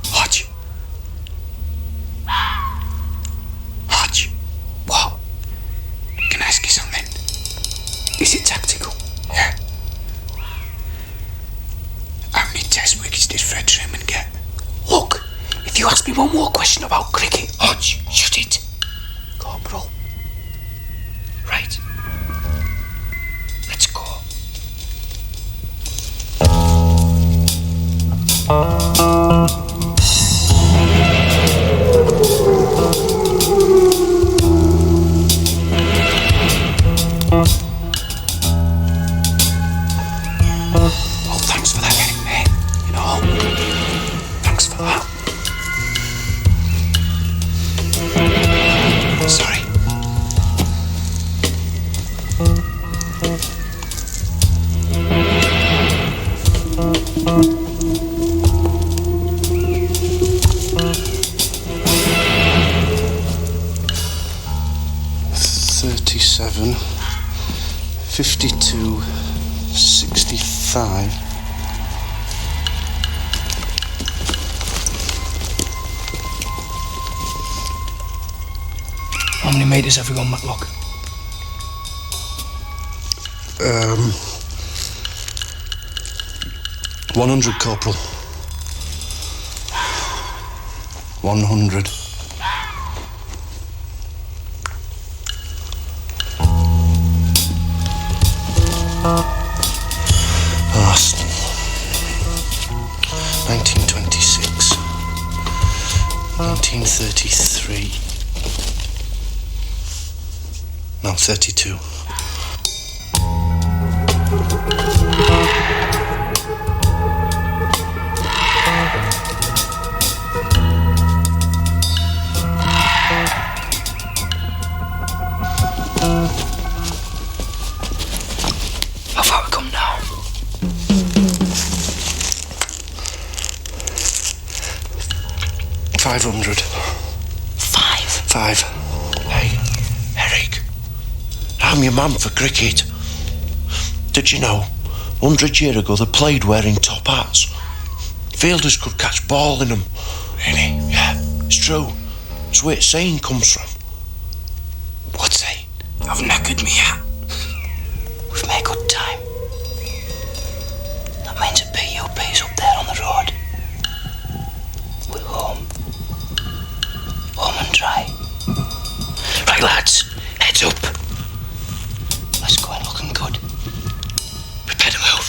Hodge. Hodge. What? Can I ask you something? Is it tactical? Yeah. How many test wickets did Fred Truman get? Look, if you ask me one more question about cricket, Hodge, shut it. Corporal. Right. Let's go. Oh, thanks for that, mate. You know, thanks for that. Sorry. $37, $52, $65. How many metres have we gone, Matlock? 100, Corporal. 100. Preston. 1926. 1933. No, 32. How far we come now? 500. Five. Hey, Eric, I'm your man for cricket. Did you know, 100 years ago they played wearing top hats? Fielders could catch ball in them. Really? Yeah, it's true. It's where saying comes from. What saying? I've knackered me hat. We've made good time. That means a PUP's up there on the road. We're home. Home and dry. Right, lads, heads up. Let's go in looking good. Prepare to move.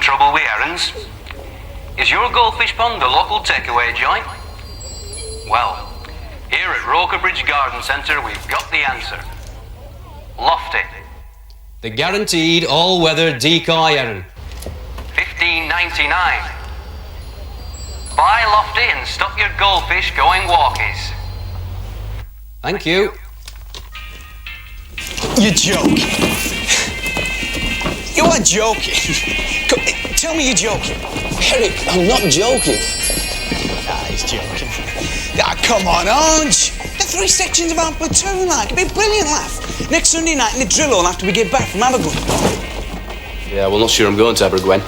Trouble with errands? Is your goldfish pond the local takeaway joint? Well, here at Rokerbridge Garden Centre we've got the answer. Lofty. The guaranteed all-weather decoy errand. $15.99. Buy Lofty and stop your goldfish going walkies. Thank you. You're joking. You are joking. Tell me you're joking. Eric, I'm not joking. Ah, he's joking. Ah, come on, Hodge. The 3 sections of our platoon, like. It'd be a brilliant laugh. Next Sunday night in the drill hall after we get back from Abergwen. Yeah, well, not sure I'm going to Abergwen.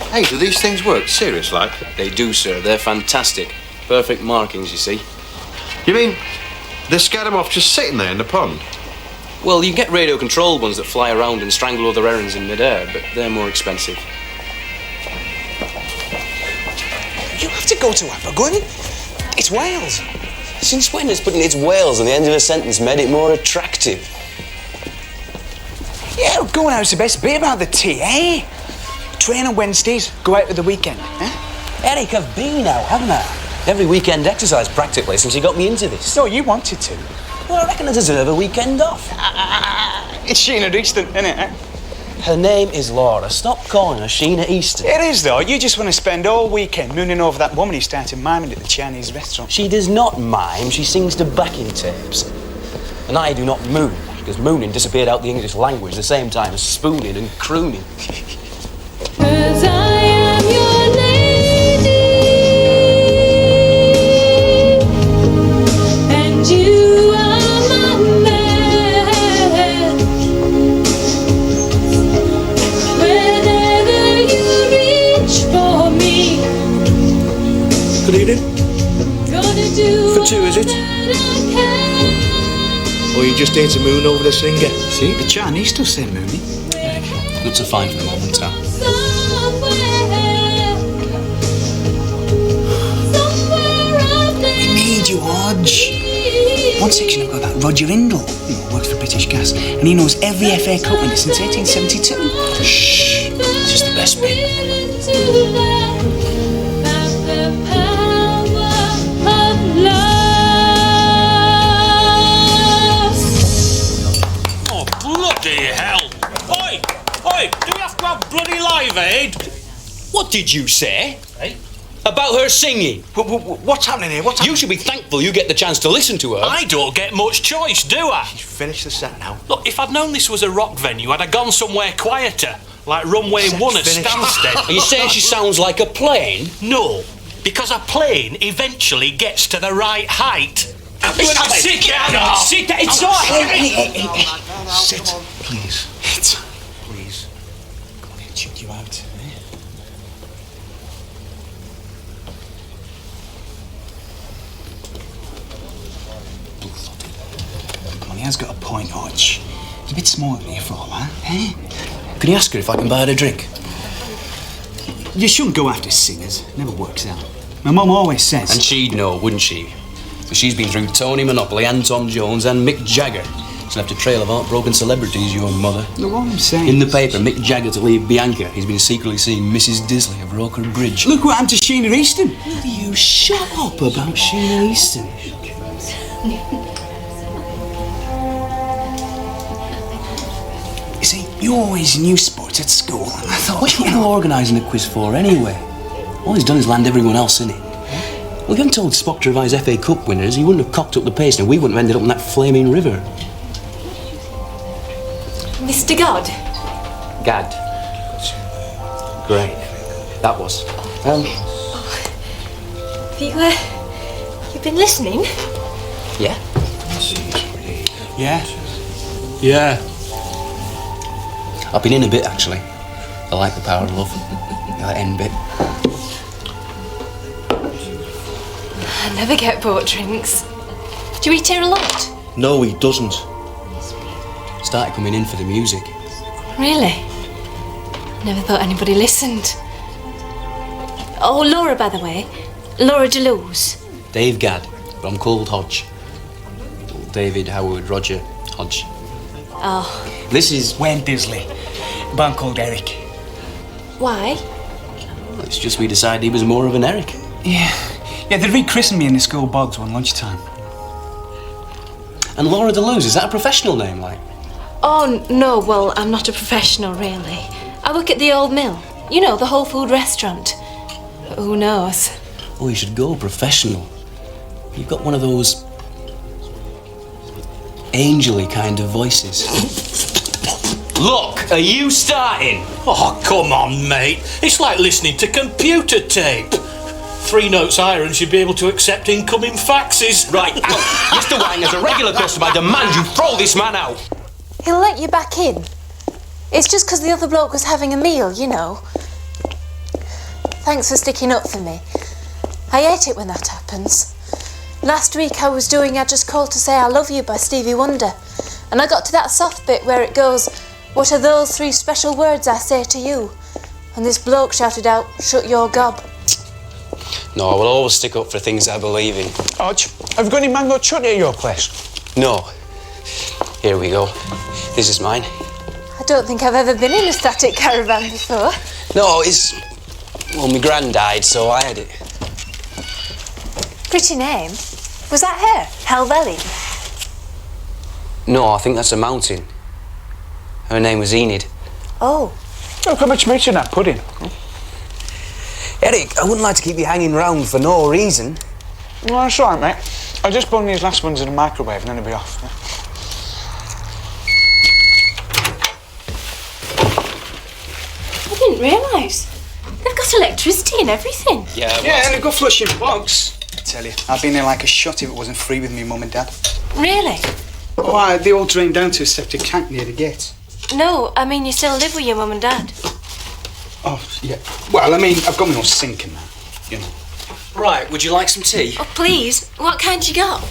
Hey, do these things work? Serious, like? They do, sir. They're fantastic. Perfect markings, you see. You mean they scared him off just sitting there in the pond? Well, you get radio-controlled ones that fly around and strangle other herons in mid-air, but they're more expensive. You have to go to Abergwen. It's Wales. Since when has putting it's Wales on the end of a sentence made it more attractive? Yeah, going out's the best bit about the tea, eh? Train on Wednesdays, go out at the weekend, eh? Eric, I've been out, haven't I? Every weekend exercise practically since you got me into this. No, you wanted to. Well, I reckon I deserve a weekend off. It's Sheena Easton, isn't it? Eh? Her name is Laura. Stop calling her Sheena Easton. It is, though. You just want to spend all weekend mooning over that woman who started miming at the Chinese restaurant. She does not mime, she sings to backing tapes. And I do not moon, because mooning disappeared out the English language the same time as spooning and crooning. 'Cause I am your lady, and you are my man. Whenever you reach for me, Good evening. gonna do For two, is it? what I can. Or you just here to moon over the singer? See, the Chinese still say mooning. Good to find for the moment, huh? We need you, Hodge. One section I've got that Roger Indle, works for British Gas, and he knows every FA Cup winner since 1872. Shh, this is the best bit. Oh, bloody hell! Oi! Oi! Do we have to have bloody Live Aid? What did you say? About her singing? What's happening here? What's happening? You should be thankful you get the chance to listen to her. I don't get much choice, do I? Finish the set now. Look, if I'd known this was a rock venue, I'd have gone somewhere quieter, like Runway 1 at finished. Stansted. Are you saying she sounds like a plane? No, because a plane eventually gets to the right height. Sit down! Sit down! It's all right! Sit, please. Please. Check you out. Well, he has got a point, Hodge. He's a bit small in here for all that, eh? Can you ask her if I can buy her a drink? You shouldn't go after singers. It never works out. My mum always says. And she'd know, wouldn't she? So she's been through Tony Monopoly and Tom Jones and Mick Jagger. She's left a trail of heartbroken celebrities, your mother. Look, what I'm saying. In the paper, Mick Jagger to leave Bianca. He's been secretly seeing Mrs. Disley of Roker Bridge. Look what happened to Sheena Easton. Will you shut up about Sheena Easton? You see, you always knew sports at school. And I thought, What are you organising a quiz for, anyway? All he's done is land everyone else in it. Well, if you hadn't told Spock to revise FA Cup winners, he wouldn't have cocked up the pace and we wouldn't have ended up in that flaming river. Mr. God, Gad. Great. That was. you've been listening? Yeah? yeah. Yeah. I've been in a bit, actually. I like the power of love. That end bit. I never get bought drinks. Do you eat here a lot? No, he doesn't. Started coming in for the music. Really? Never thought anybody listened. Oh, Laura, by the way. Laura Deleuze. Dave Gad, but I'm called Hodge. David, Howard, Roger, Hodge. Oh, This is... Wayne Disley. A band called Eric. why? Well, it's just we decided he was more of an Eric. Yeah, they rechristened me in the school bogs one lunchtime. And Laura Deleuze, is that a professional name, like? Oh, no, well, I'm not a professional, really. I work at the Old Mill. You know, the whole food restaurant. But who knows? Oh, you should go professional. You've got one of those... angel-y kind of voices. Look, are you starting? Oh, come on, mate. It's like listening to computer tape. 3 notes higher and she'd be able to accept incoming faxes. Right, out. Mr. Wang, as a regular customer, I demand you throw this man out. He'll let you back in. It's just 'cause the other bloke was having a meal, you know. Thanks for sticking up for me. I hate it when that happens. Last week I was doing I Just Called to Say I Love You by Stevie Wonder, and I got to that soft bit where it goes, what are those 3 special words I say to you? And this bloke shouted out, shut your gob. No, I will always stick up for things I believe in. Hodge, have you got any mango chutney at your place? No. Here we go. This is mine. I don't think I've ever been in a static caravan before. No, it's... Well, my gran died, so I had it. Pretty name. Was that her? Helvellyn? No, I think that's a mountain. Her name was Enid. Oh. Look how much meat's in that pudding. Eric, I wouldn't like to keep you hanging round for no reason. No, that's all right, mate. I'll just bung these last ones in the microwave and then it'll be off. I didn't realise. They've got electricity and everything. Yeah, and they go flushing bogs. I tell you, I'd been there like a shot if it wasn't free with me mum and dad. Really? Oh, they all drained down to a septic tank near the gate. No, I mean you still live with your mum and dad. Oh, yeah. Well, I mean, I've got my own sink and that, you know. Right, would you like some tea? Oh, please. What kind you got?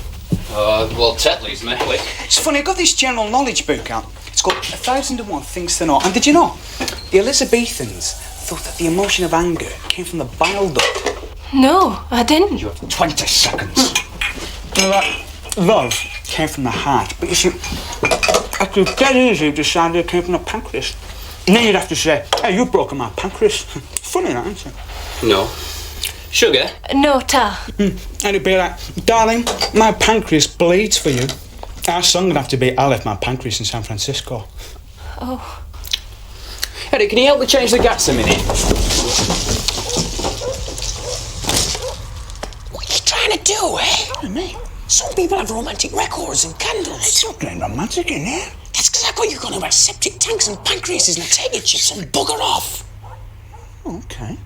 Well, Tetley's, mate. It's funny, I got this general knowledge book out. It's called 1001 Things to Know. And did you know, the Elizabethans thought that the emotion of anger came from the bile duct. No, I didn't. You have 20 seconds. You know that love came from the heart, but you see, I could dead easy decide it came from the pancreas. And then you'd have to say, hey, you've broken my pancreas. Funny that, isn't it? No. Sugar? No, tar. And it'd be like, darling, my pancreas bleeds for you. Our song would have to be, I left my pancreas in San Francisco. Oh. Eric, can you help me change the gas a minute? What are you trying to do, eh? Me? Some people have romantic records and candles. It's not getting romantic in here. That's because I got you going about septic tanks and pancreases and potato chips and bugger off. Okay.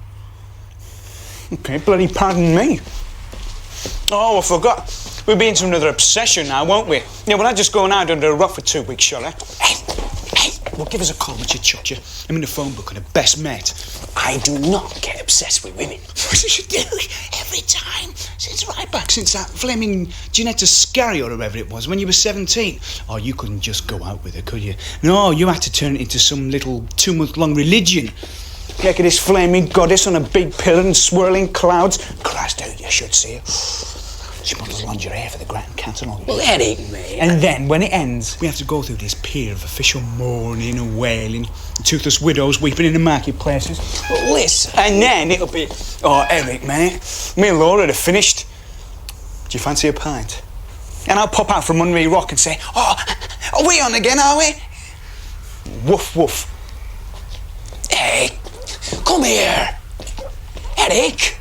Okay, bloody pardon me. Oh, I forgot. We'll be into another obsession now, won't we? Yeah, well, I'll just go and hide under a rock for 2 weeks, shall I? Hey, Well, give us a call, would you, Chucha? I'm in the phone book and a best mate. I do not get obsessed with women. What did you do? Every time. Since right back since that flaming Ginetta Scary or whatever it was, when you were 17. Oh, you couldn't just go out with her, could you? No, you had to turn it into some little 2-month-long religion. Look at this flaming goddess on a big pillar and swirling clouds. Christ, dude, you should see her. She models lingerie for the Grand Catalogue. Well, that ain't me. And then, when it ends, we have to go through this period of official mourning and wailing, toothless widows weeping in the marketplaces. But listen. And then it'll be, oh, Eric, mate, me and Laura are finished. Do you fancy a pint? And I'll pop out from under me rock and say, oh, are we on again, are we? Woof, woof. Hey, come here. Eric.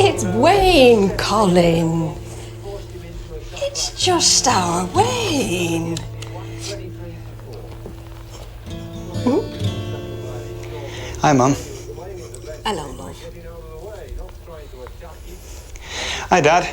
It's Wayne, Colin. It's just our Wayne. Hi, Mum. Hello, love. Hi, Dad.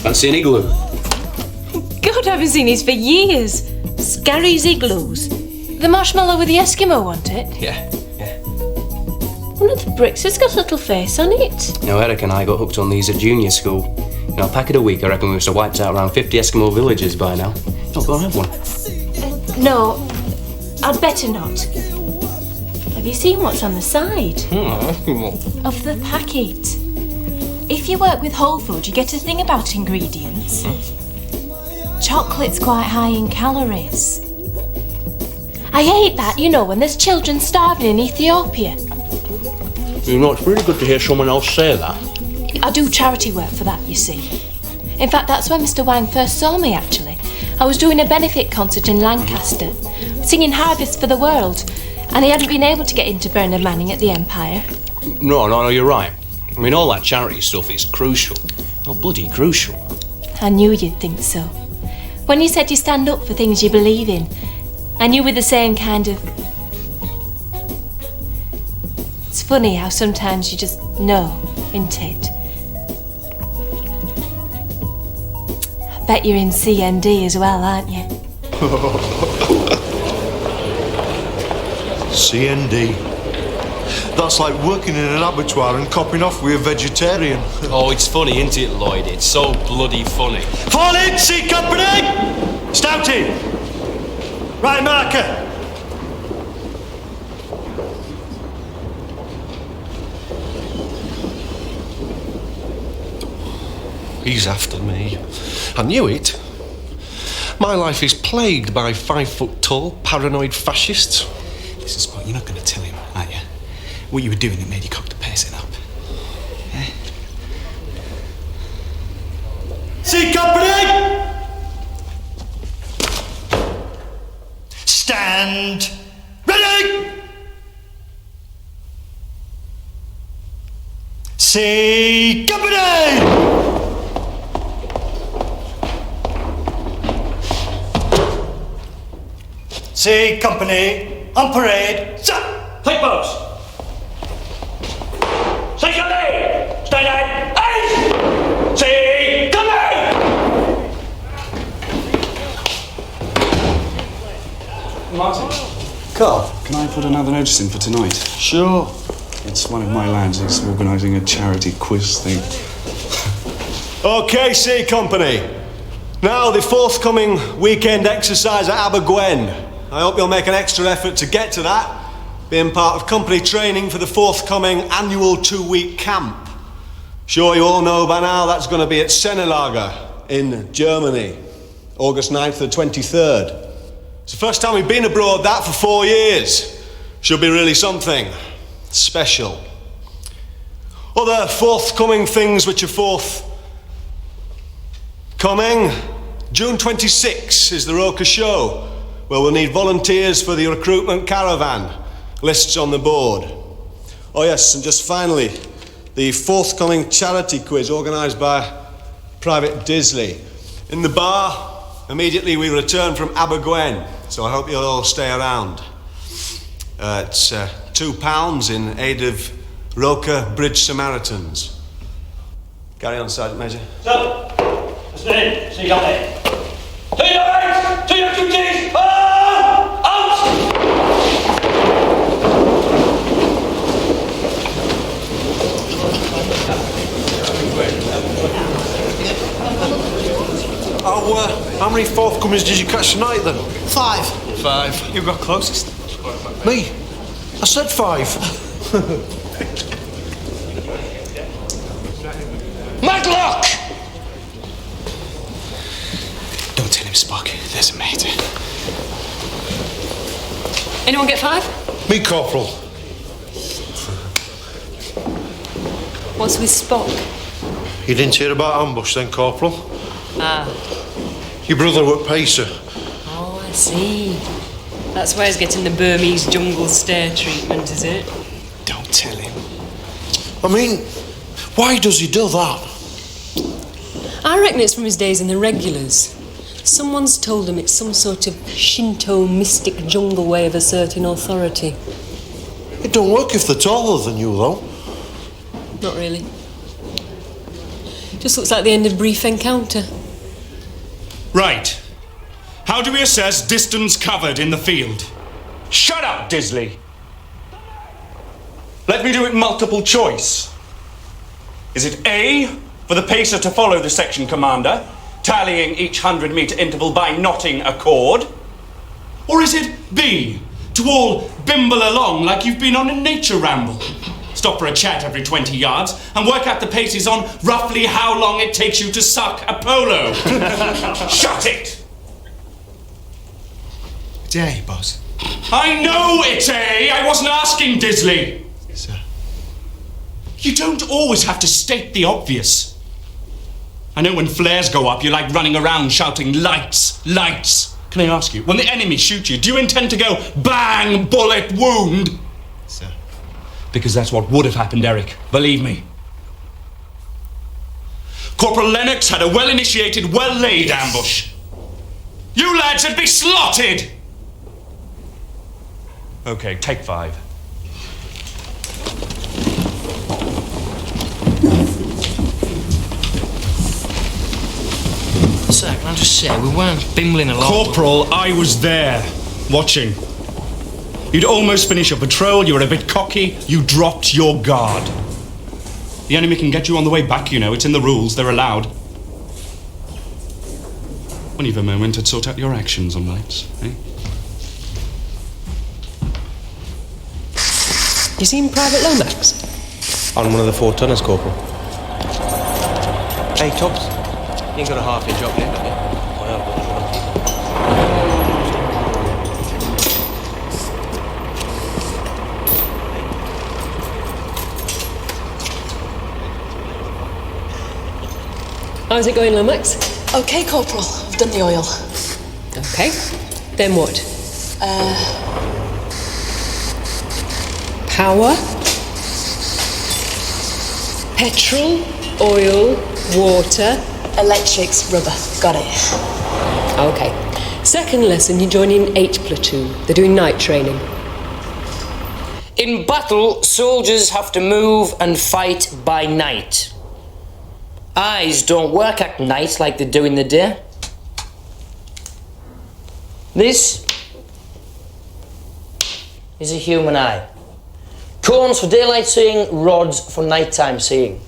Fancy an igloo? God, I haven't seen these for years. Scarry's Igloos. The marshmallow with the Eskimo, want it? Yeah. One of the bricks has got a little face on it. You know, Eric and I got hooked on these at junior school. In a packet a week, I reckon we must have wiped out around 50 Eskimo villages by now. Oh, go and have one. No, I'd better not. Have you seen what's on the side of the packet? If you work with whole food, you get a thing about ingredients. Chocolate's quite high in calories. I hate that, you know, when there's children starving in Ethiopia. You know, it's really good to hear someone else say that. I do charity work for that, you see. In fact, that's where Mr. Wang first saw me, actually. I was doing a benefit concert in Lancaster, singing Harvest for the World, and he hadn't been able to get into Bernard Manning at the Empire. No, you're right. I mean, all that charity stuff is crucial. Oh, bloody crucial. I knew you'd think so. When you said you stand up for things you believe in, I knew with the same kind of... It's funny how sometimes you just know, isn't it? I bet you're in CND as well, aren't you? CND. That's like working in an abattoir and copping off with a vegetarian. Oh, it's funny, isn't it, Lloyd? It's so bloody funny. Fall in, C Company! Stouty! Right marker! He's after me. I knew it. My life is plagued by 5-foot-tall, paranoid fascists. Listen, Spot, you're not going to tell him, are you? What you were doing that made you cock the pacing up. Eh? C Company! Stand ready! C Company! C Company, on parade, sir! Take post! Say company! Stay down! Ace! Say company! Martin. Carl, can I put another notice in for tonight? Sure. It's one of my lads. He's organising a charity quiz thing. OK, C Company. Now, the forthcoming weekend exercise at Abergwen. I hope you'll make an extra effort to get to that, being part of company training for the forthcoming annual 2-week camp. Sure, you all know by now that's going to be at Sennelager in Germany, August 9th to the 23rd. It's the first time we've been abroad that for 4 years. Should be really something special. Other forthcoming things which are forthcoming. June 26 is the Roker Show, where we'll need volunteers for the recruitment caravan. Lists on the board. Oh yes, and just finally, the forthcoming charity quiz organised by Private Disley. In the bar, immediately we return from Abergwen, so I hope you'll all stay around. It's £2 in aid of Roker Bridge Samaritans. Carry on, Sergeant Major. So, listen in, see you there. To your ranks! To your duties! Out! How many forthcomings did you catch tonight then? 5. 5. You got closest. Me? I said 5. Matlock! Don't tell him, Spock. There's a mate. Anyone get 5? Me, Corporal. What's with Spock? You didn't hear about ambush then, Corporal? Ah. Your brother were pacer. Oh, I see. That's why he's getting the Burmese jungle stare treatment, is it? Don't tell him. I mean, why does he do that? I reckon it's from his days in the regulars. Someone's told him it's some sort of Shinto mystic jungle way of asserting authority. It don't work if they're taller than you, though. Not really. Just looks like the end of a brief encounter. Right. How do we assess distance covered in the field? Shut up, Disley. Let me do it multiple choice. Is it A, for the pacer to follow the section commander, tallying each 100-metre interval by knotting a cord? Or is it B, to all bimble along like you've been on a nature ramble? stop for a chat every 20 yards, and work out the paces on roughly how long it takes you to suck a polo. Shut it! It's A, boss. I know it's A! I wasn't asking, Disley! Sir. You don't always have to state the obvious. I know when flares go up, you're like running around shouting, lights, lights. Can I ask you, when the enemy shoot you, do you intend to go bang, bullet, wound? Sir. Because that's what would have happened, Eric. Believe me. Corporal Lennox had a well-initiated, well-laid ambush. You lads would be slotted! Okay, take 5. Sir, can I just say, we weren't bimbling along. Corporal, I was there, watching. You'd almost finished your patrol, you were a bit cocky, you dropped your guard. The enemy can get you on the way back, you know, it's in the rules, they're allowed. When you've a moment to sort out your actions on lights, eh? You seen Private Lomax? On one of the 4 tonners, Corporal. Hey, Tubbs. You ain't got a half-inch job yet, have you? How's it going, Lomax? Okay, Corporal. I've done the oil. Okay. Then what? Power? Petrol? Oil? Water? Electrics, rubber. Got it. Okay. Second lesson, you're joining 8 platoon. They're doing night training. In battle, soldiers have to move and fight by night. Eyes don't work at night like they do in the day. This is a human eye. Cones for daylight seeing, rods for nighttime seeing.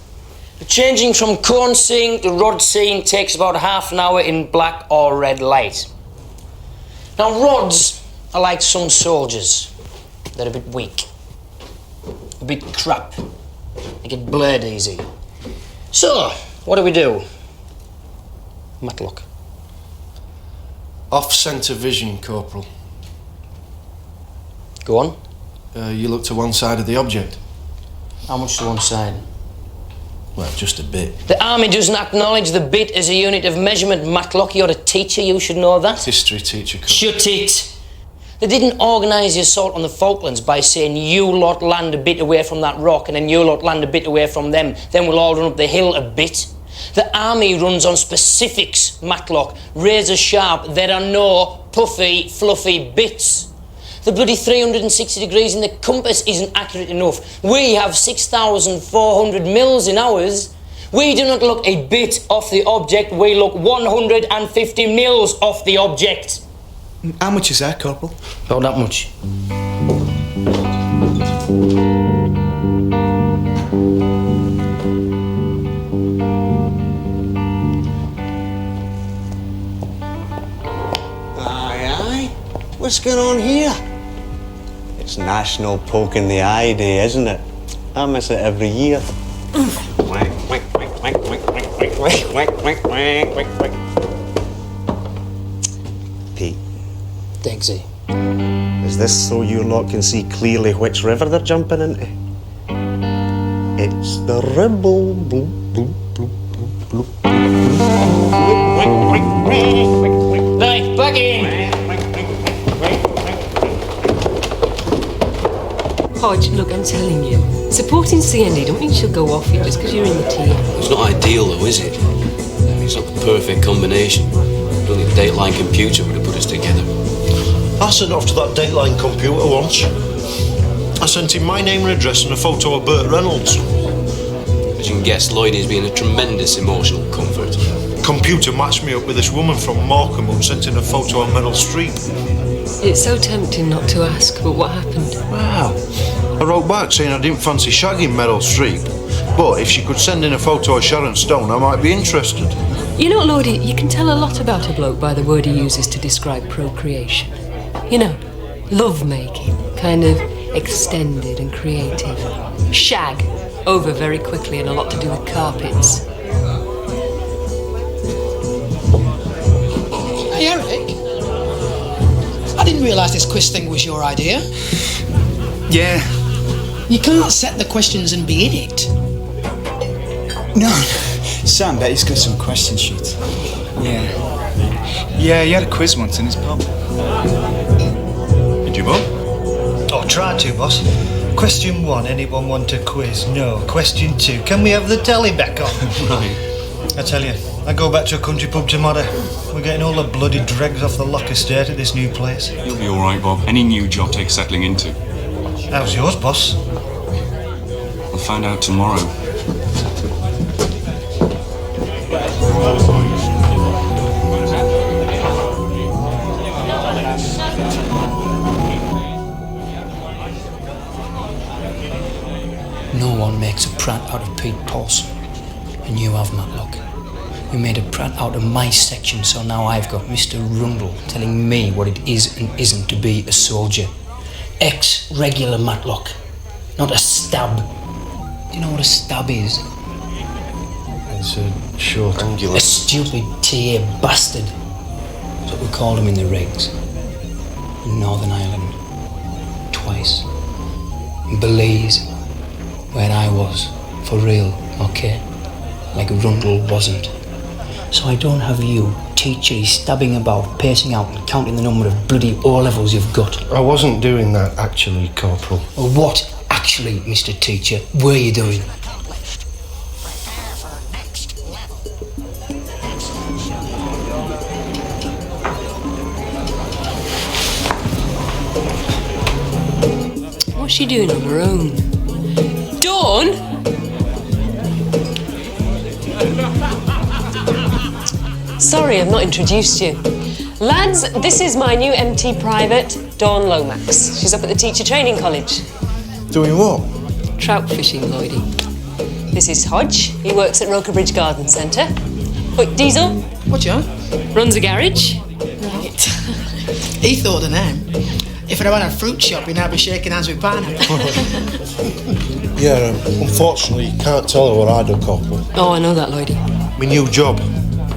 Changing from cone seeing to rod seeing takes about half an hour in black or red light. Now rods are like some soldiers. They're a bit weak, a bit crap. They get blurred easy. So, what do? Matlock. Off-centre vision, Corporal. Go on. You look to one side of the object. How much to one side? Well, just a bit. The army doesn't acknowledge the bit as a unit of measurement, Matlock. You're a teacher, you should know that. History teacher, Corporal. Shut it! They didn't organise the assault on the Falklands by saying you lot land a bit away from that rock and then you lot land a bit away from them. Then we'll all run up the hill a bit. The army runs on specifics, Matlock. Razor sharp. There are no puffy, fluffy bits. The bloody 360 degrees in the compass isn't accurate enough. We have 6,400 mils in ours. We do not look a bit off the object, we look 150 mils off the object. How much is that, Corporal? About that much. Aye. What's going on here? It's National Poke in the Eye Day, isn't it? I miss it every year. Pete. Degsy. Is this so you lot can see clearly which river they're jumping into? It's the Ribble. Bloop, bloop, bloop, bloop, bloop. Right, back in. Hodge, look, I'm telling you. Supporting CND don't mean she'll go off you just because you're in the team. It's not ideal, though, is it? It's not the perfect combination. Only a Dateline computer would have put us together. I sent off to that Dateline computer once. I sent him my name and address and a photo of Burt Reynolds. As you can guess, Lloydie's been a tremendous emotional comfort. Computer matched me up with this woman from Morecambe who sent in a photo of Meryl Streep. It's so tempting not to ask, but what happened? Wow. I wrote back saying I didn't fancy shagging Meryl Streep, but if she could send in a photo of Sharon Stone, I might be interested. You know, Lordie, you can tell a lot about a bloke by the word he uses to describe procreation. You know, love-making, kind of extended and creative. Shag, over very quickly and a lot to do with carpets. Hey, Eric. I didn't realise this quiz thing was your idea. Yeah. You can't set the questions and be in it. No. Sam bet he's got some question sheets. Yeah. Yeah, he had a quiz once in his pub. Did you, Bob? Oh, tried to, boss. Question 1, anyone want a quiz? No. Question 2, can we have the telly back on? Right. I tell you, I go back to a country pub tomorrow. We're getting all the bloody dregs off the lock estate at this new place. You'll be all right, Bob. Any new job takes settling into. How's yours, boss? We'll find out tomorrow. No one makes a prat out of Pete Paulson. And you have, Matlock. You made a prat out of my section, so now I've got Mr. Rundle telling me what it is and isn't to be a soldier. Ex-regular Matlock, not a stab. Do you know what a stab is? It's a short, angular... A stupid TA bastard. That's what we called him in the regs. In Northern Ireland. Twice. In Belize, where I was. For real, okay? Like Rundle wasn't. So I don't have you, teacher, stabbing about, pacing out and counting the number of bloody O-levels you've got. I wasn't doing that, actually, Corporal. Well, what actually, Mr. Teacher, were you doing? What's she doing on her own? Dawn? Sorry, I've not introduced you. Lads, this is my new MT private, Dawn Lomax. She's up at the Teacher Training College. Doing what? Trout fishing, Lloydie. This is Hodge. He works at Rokerbridge Garden Centre. Wait, Diesel? What, John? Runs a garage. Right. He thought of them. If I'd had a fruit shop, he'd now be shaking hands with Barnum. Yeah, unfortunately, you can't tell her what I do, Corporal. Oh, I know that, Lloydie. My new job.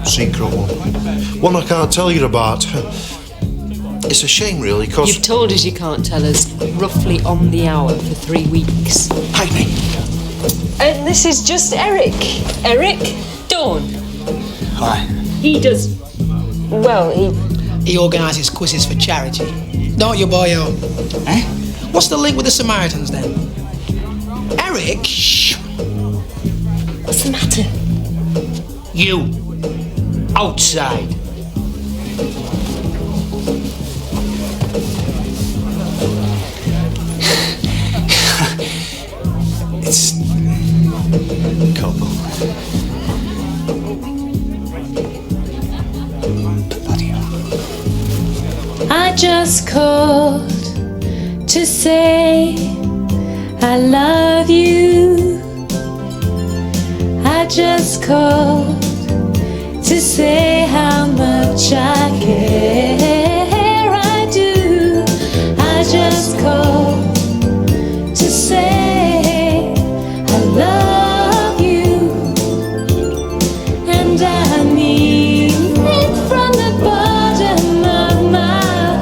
Secret one. One I can't tell you about. It's a shame, really, because... You've told us you can't tell us roughly on the hour for 3 weeks. Hide me. And this is just Eric. Eric, Dawn. Hi. He does... Well, He organises quizzes for charity. Don't you, boyo? Eh? What's the link with the Samaritans, then? Eric? Shh. What's the matter? You. Outside. It's... Corporal. I just called to say I love you. I just called to say how much I care. I do. I just called to say I love you, and I mean it from the bottom of my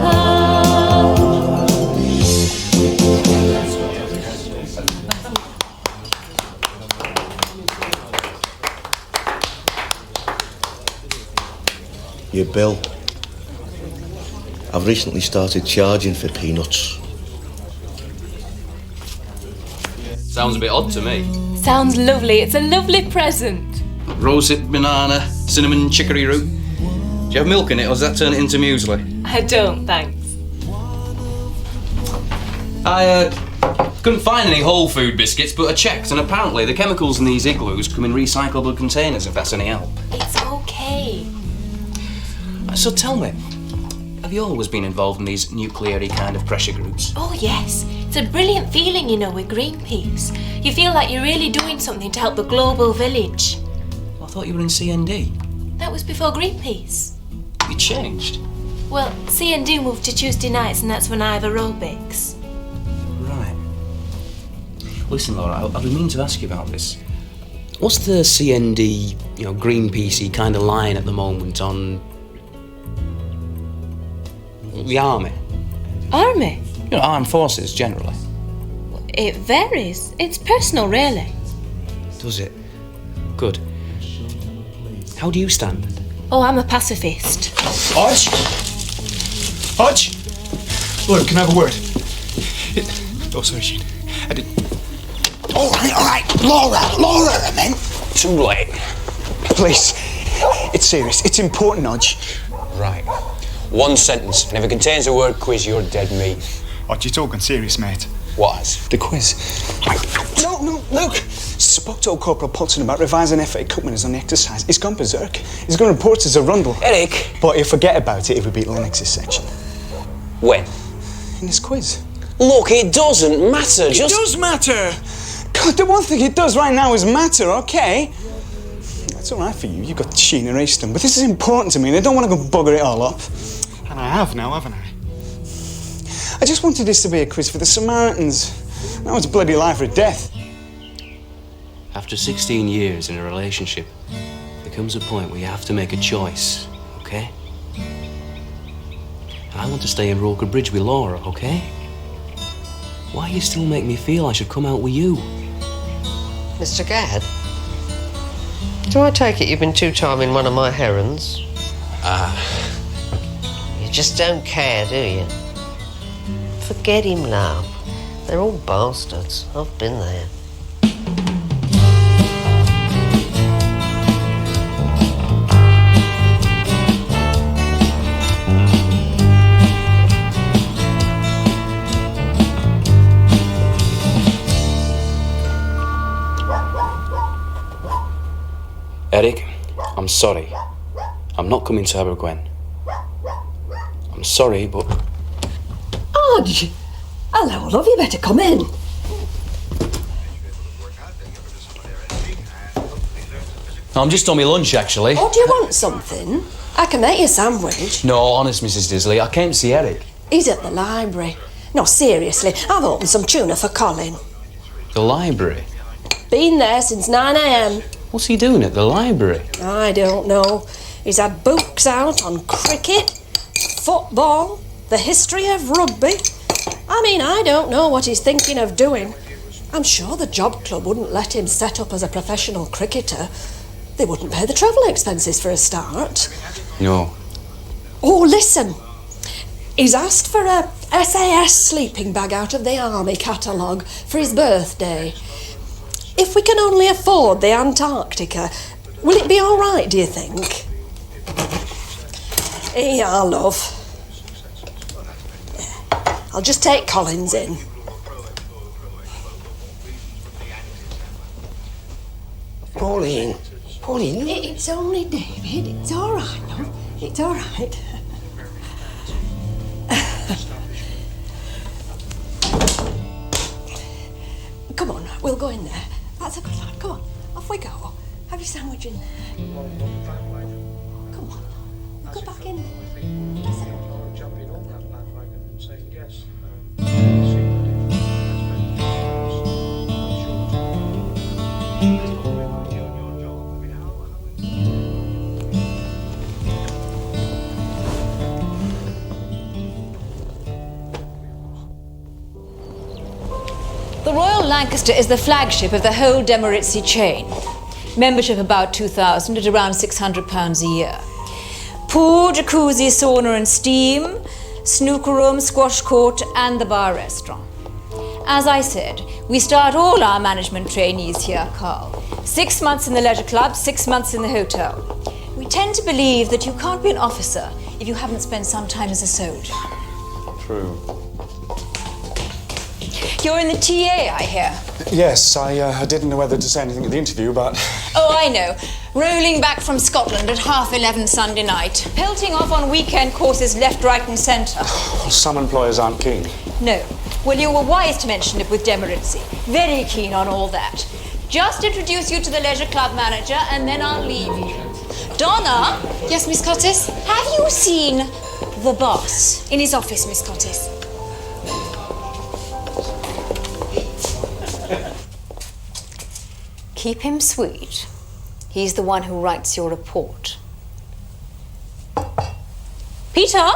heart. Your bill. I've recently started charging for peanuts. Sounds a bit odd to me. Sounds lovely. It's a lovely present. Rosehip banana, cinnamon chicory root. Do you have milk in it, or does that turn it into muesli? I don't, thanks. I couldn't find any whole food biscuits, but I checked, and apparently the chemicals in these igloos come in recyclable containers, if that's any help. It's okay. So tell me, have you always been involved in these nuclear-y kind of pressure groups? Oh, yes. It's a brilliant feeling, you know, with Greenpeace. You feel like you're really doing something to help the global village. I thought you were in CND. That was before Greenpeace. You changed. Well, CND moved to Tuesday nights, and that's when I have aerobics. Right. Listen, Laura, I've been meaning to ask you about this. What's the CND, Greenpeace kind of line at the moment on the army? Army? Armed forces generally. It varies. It's personal, really. Does it? Good. How do you stand? Oh, I'm a pacifist. Hodge? Hodge? Laura, can I have a word? Oh, sorry, Shane. I did. All right. Laura, I meant. Too late. Please. It's serious. It's important, Hodge. Right. One sentence, and if it contains the word quiz, you're dead meat. Hodge, you're talking serious, mate. What? The quiz. No, look. Spoke to old Corporal Potson about revising FA Cup winners on the exercise. He's gone berserk. He's going to report us a rundle. Eric! But he'll forget about it if we beat Lennox's section. When? In this quiz. Look, it doesn't matter, It just... does matter! God, the one thing it does right now is matter, okay? That's all right for you. You've got Sheena Rayston, but this is important to me, and I don't want to go bugger it all up. And I have now, haven't I? I just wanted this to be a quiz for the Samaritans. Now it's bloody life or death. After 16 years in a relationship, there comes a point where you have to make a choice, okay? And I want to stay in Roker Bridge with Laura, okay? Why you still make me feel I should come out with you? Mr. Gadd? Do I take it you've been two-timing one of my herons? You just don't care, do you? Forget him, love. They're all bastards. I've been there. Eric, I'm sorry. I'm not coming to Abergwen. I'm sorry, but... Hodge! Hello, love, you better come in. I'm just on my lunch, actually. Oh, do you want something? I can make you a sandwich. No, honest, Mrs. Disley, I came to see Eric. He's at the library. No, seriously, I've opened some tuna for Colin. The library? Been there since 9 a.m. What's he doing at the library? I don't know. He's had books out on cricket, football, the history of rugby. I mean, I don't know what he's thinking of doing. I'm sure the job club wouldn't let him set up as a professional cricketer. They wouldn't pay the travel expenses for a start. No. Oh, listen. He's asked for a SAS sleeping bag out of the army catalogue for his birthday. If we can only afford the Antarctica, will it be all right, do you think? Here you are, love. Yeah. I'll just take Collins in. Pauline. It's only David. It's all right, love. It's all right. Come on, we'll go in there. That's a good lad. Come on, off we go. Have your sandwich in there. Come on, we'll go back in there. That's a good lad. The Royal Lancaster is the flagship of the whole Demeritzi chain. Membership about 2,000 at around £600 a year. Pool, jacuzzi, sauna and steam, snooker room, squash court and the bar restaurant. As I said, we start all our management trainees here, Carl. 6 months in the leisure club, 6 months in the hotel. We tend to believe that you can't be an officer if you haven't spent some time as a soldier. True. You're in the TA, I hear. Yes, I didn't know whether to say anything at the interview, but... Oh, I know. Rolling back from Scotland at 11:30 Sunday night. Pelting off on weekend courses left, right and centre. Well, some employers aren't keen. No. Well, you were wise to mention it with Demeritzi. Very keen on all that. Just introduce you to the leisure club manager and then I'll leave you. Donna? Yes, Miss Cottis? Have you seen the boss? In his office, Miss Cottis. Keep him sweet. He's the one who writes your report. Peter?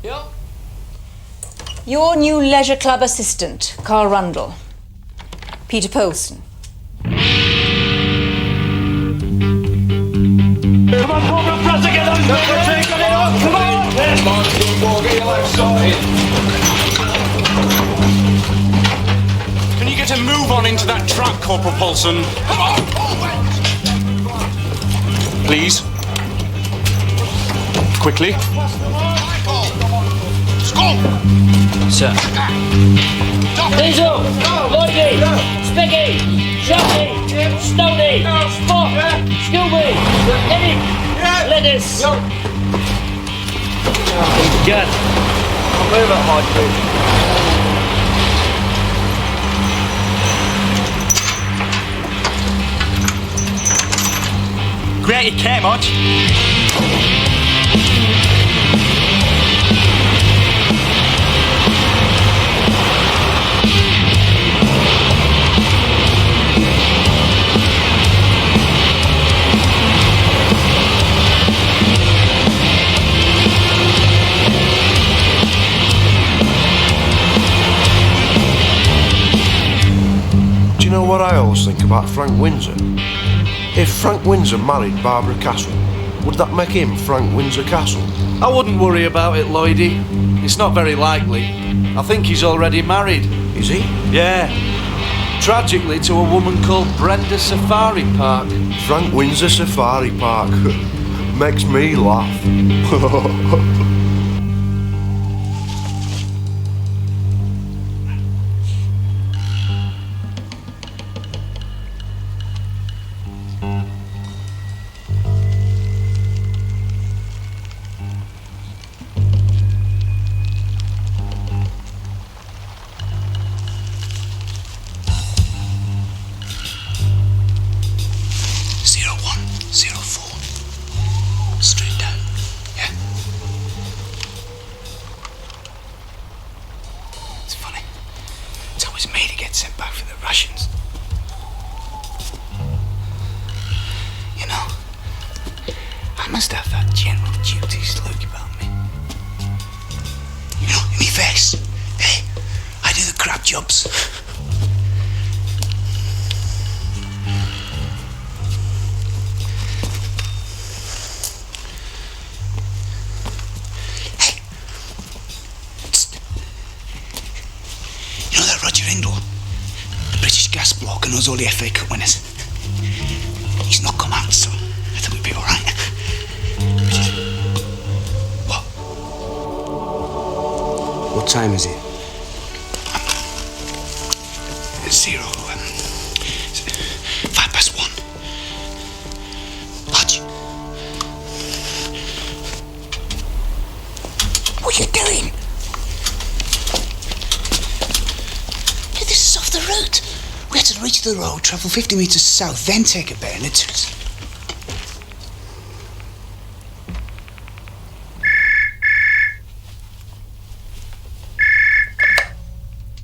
Yeah? Your new leisure club assistant, Carl Rundle. Peter Polson. Come on, Corporal Preston, get on! Come on! Come on, Corporal, get your life sorted. Can you get a move on into that truck, Corporal Polson? Come on, please. Quickly. Skull! Sir. Diesel! Lloydie! Spicky! Shotty! Stoney! Spot! Scooby! Eddie! Lettuce! Good. I'll move it, Hodge, please. Great, you came, Hodge. Do you know what I always think about Frank Windsor? If Frank Windsor married Barbara Castle, would that make him Frank Windsor Castle? I wouldn't worry about it, Lloydie. It's not very likely. I think he's already married. Is he? Yeah. Tragically, to a woman called Brenda Safari Park. Frank Windsor Safari Park. Makes me laugh. All the FA Cup winners. He's not come out, so I think we'll be all right. What? What time is it? 1:05. Hodge. What are you doing? Hey, this is off the route. We had to reach the road, travel 50 metres south, then take a bearing. It took us.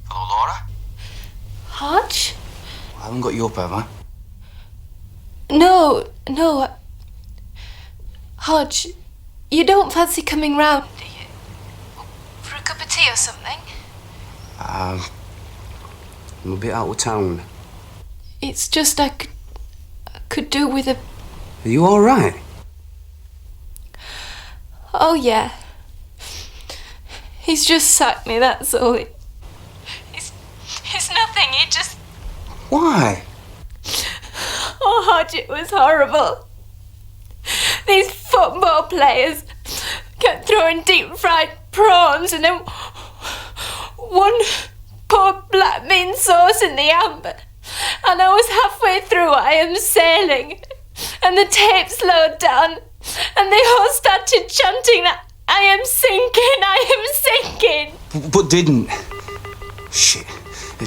Hello, Laura? Hodge? I haven't got you up, have I? No. Hodge, you don't fancy coming round, do you? For a cup of tea or something? I'm a bit out of town. It's just I could do with a... Are you all right? Oh, yeah. He's just sacked me, that's all. It's nothing, he just... Why? Oh, Hodge, it was horrible. These football players kept throwing deep-fried prawns and then one poured black bean sauce in the amber. And I was halfway through I Am Sailing and the tape slowed down and they all started chanting that I am sinking. But didn't. Shit.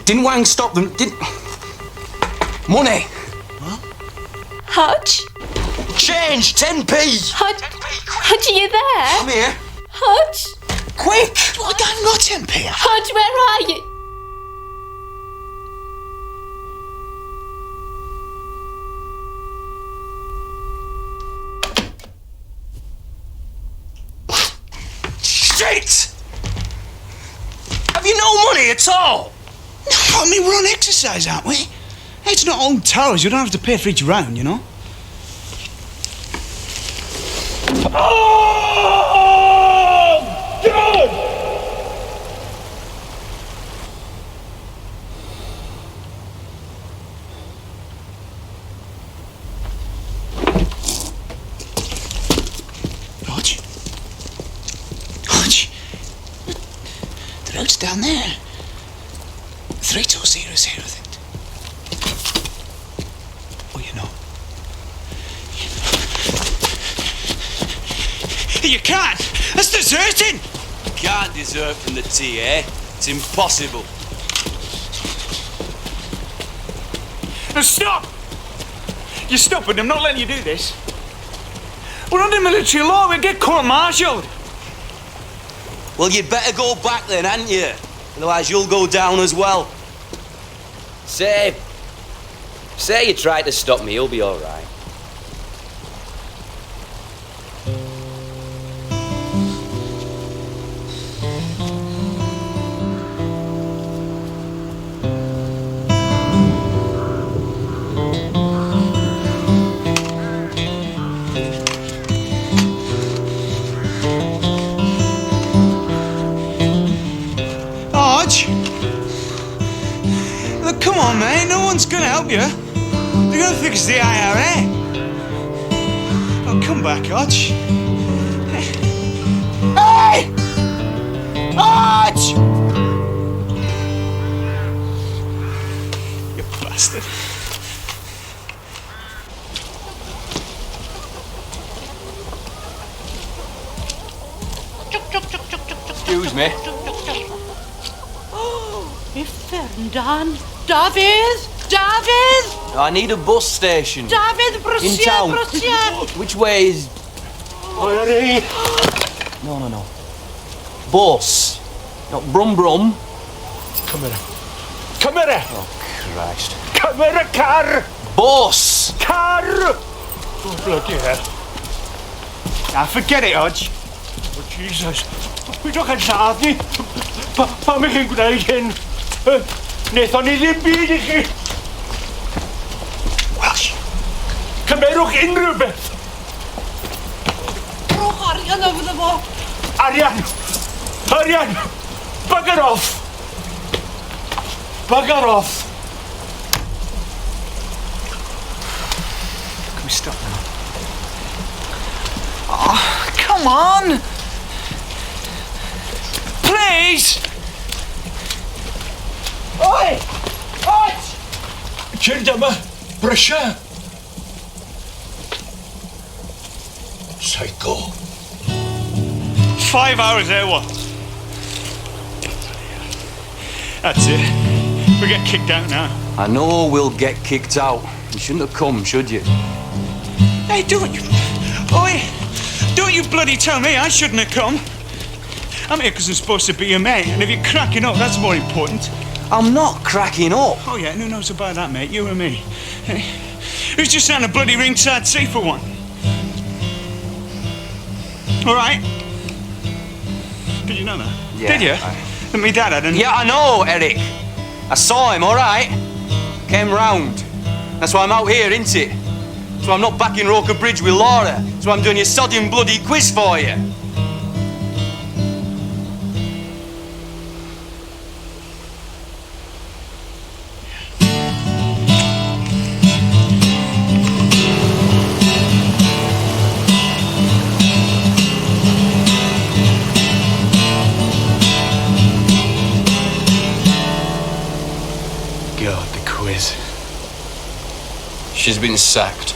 Didn't Wang stop them? Didn't... Money! Hodge? Change! 10p! Hodge, are you there? I'm here. Hodge? Quick! What? I've got 10p. Hodge, where are you? Shit! Have you no money at all? No, I mean, we're on exercise, aren't we? It's not on towers. You don't have to pay for each round, you know? Oh, God! Hodge? Hodge? The road's down there. 320's here, I think. Oh, you know. You can't! That's deserting! You can't desert from the TA. It's impossible. Now stop! You're stopping. I'm not letting you do this. We're under military law. We'll get court-martialed. Well, you'd better go back then, hadn't you? Otherwise you'll go down as well. Say you tried to stop me, you'll be all right. Hodge? Look, come on, mate. No one's gonna help you. They're gonna think it's the IRA. Oh, come back, Hodge. Hey! Hodge! You bastard. Excuse me. Fernand! David! David! I need a bus station. David, In Brucia, town. Brucia! Which way is... No. Bus. Not brum brum. Come here. Come here! Oh, Christ. Come here, car! Bus! Car! Oh, bloody hell. Now, forget it, Hodge. Oh, Jesus. Pwy dwi'n cael ni? Pa mi chi'n gwneud hyn? Wnaethon ni ddim byd i chi. Welsh. Cymerwch unrhyw beth. Rhowch arian over fo. Arian! Arian! Bugger off! Bugger off! Can we stop now? Oh, come on! Please! Oi! Hodge! Cyn dyma, brysio. Psycho. 5 hours there, what? That's it. We get kicked out now. I know we'll get kicked out. You shouldn't have come, should you? Hey, don't you... Oi! Don't you bloody tell me I shouldn't have come. I'm here because I'm supposed to be your mate, and if you're cracking up, that's more important. I'm not cracking up. Oh, yeah, who knows about that, mate? You and me. Hey, who's just on a bloody ringside seat for one? All right. Did you know that? Yeah, Did you? And me dad hadn't. Yeah, I know, Eric. I saw him, all right? Came round. That's why I'm out here, isn't it? That's why I'm not back in Roker Bridge with Laura. That's why I'm doing your sodding bloody quiz for you. God, the quiz. She's been sacked.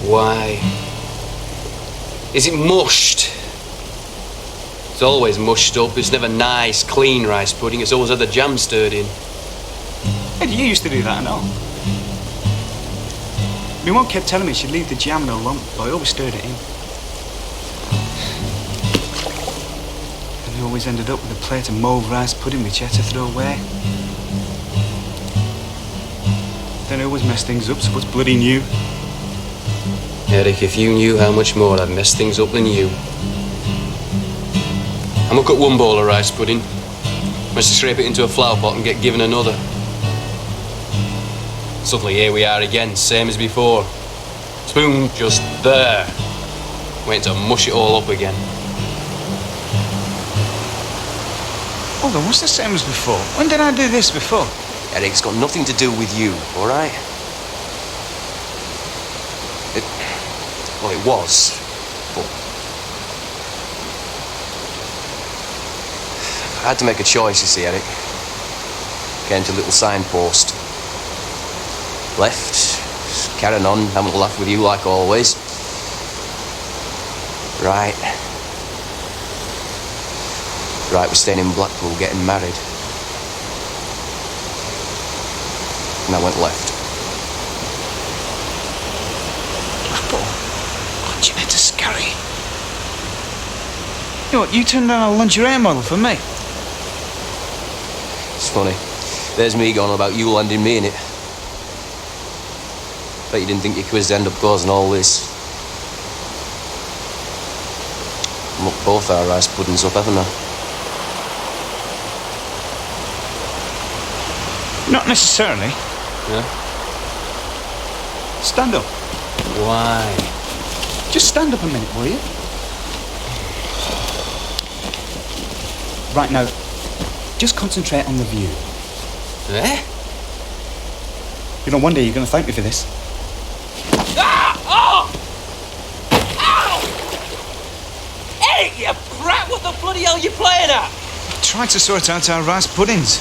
Why? Is it mushed? It's always mushed up. It's never nice, clean rice pudding. It's always had the jam stirred in. Hey, you used to do that, I know. My mum kept telling me she'd leave the jam in a lump, but I always stirred it in. And we always ended up with a plate of mauve rice pudding which you had to throw away. Then I always messed things up, so what's bloody new? Eric, if you knew how much more I've messed things up than you. I'm up at one bowl of rice pudding. Managed to scrape it into a flower pot and get given another. Suddenly here we are again, same as before. Spoon just there, waiting to mush it all up again. Hold on, what's the same as before? When did I do this before? Eric, it's got nothing to do with you, all right? Well, it was, but I had to make a choice, you see, Eric. Came to a little signpost. Left, carrying on, having a laugh with you like always. Right, we're staying in Blackpool, getting married. And I went left. Blackpool? Oh, Janetta Scarry. You know what, you turned down a lingerie model for me. It's funny. There's me going on about you landing me in it. Bet you didn't think your quiz would end up causing all this. Mucked both our rice puddings up, haven't I? Not necessarily. Yeah? Stand up. Why? Just stand up a minute, will you? Right now, just concentrate on the view. Eh? You know, one day you're going to thank me for this. Ah! Oh! Ow! Eric, you brat! What the bloody hell are you playing at? Trying to sort out our rice puddings.